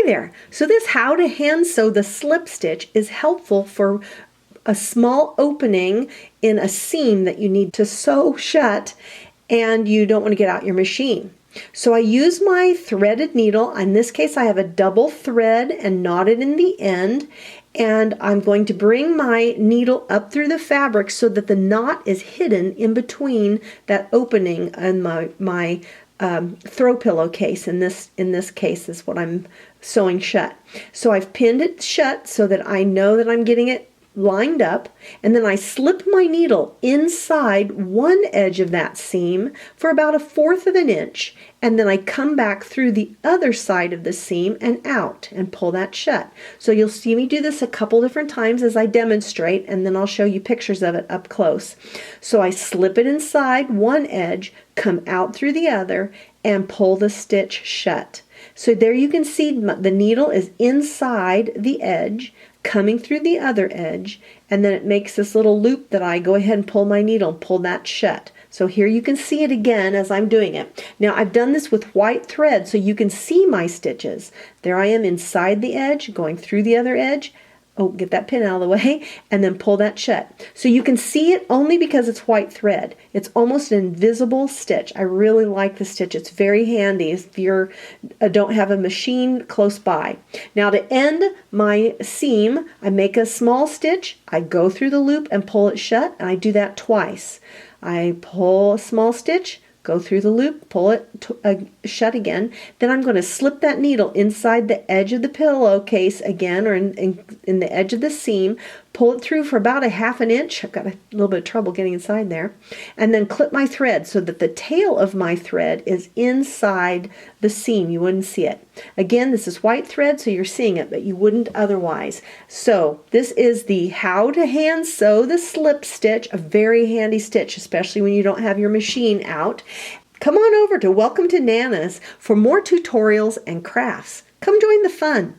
Hi there. So this how to hand sew the slip stitch is helpful for a small opening in a seam that you need to sew shut and you don't want to get out your machine. So I use my threaded needle. In this case I have a double thread and knotted in the end, and I'm going to bring my needle up through the fabric so that the knot is hidden in between that opening in my throw pillowcase. In this case is what I'm sewing shut. So I've pinned it shut so that I know that I'm getting it lined up, and then I slip my needle inside one edge of that seam for about 1/4 of an inch, and then I come back through the other side of the seam and out and pull that shut. So you'll see me do this a couple different times as I demonstrate, and then I'll show you pictures of it up close. So I slip it inside one edge, come out through the other, and pull the stitch shut. So there you can see the needle is inside the edge, coming through the other edge, and then it makes this little loop that I go ahead and pull my needle and pull that shut. So here you can see it again as I'm doing it. Now I've done this with white thread so you can see my stitches. There I am inside the edge, going through the other edge. Oh, get that pin out of the way, and then pull that shut. So you can see it only because it's white thread. It's almost an invisible stitch. I really like the stitch. It's very handy if you don't have a machine close by. Now to end my seam, I make a small stitch, I go through the loop and pull it shut, and I do that twice. I pull a small stitch, go through the loop, pull it shut again. Then I'm going to slip that needle inside the edge of the pillowcase again, or in the edge of the seam, pull it through for about 1/2 an inch. I've got a little bit of trouble getting inside there. And then clip my thread so that the tail of my thread is inside the seam. You wouldn't see it. Again, this is white thread, so you're seeing it, but you wouldn't otherwise. So this is the how to hand sew the slip stitch, a very handy stitch, especially when you don't have your machine out. Come on over to Welcome to Nana's for more tutorials and crafts. Come join the fun.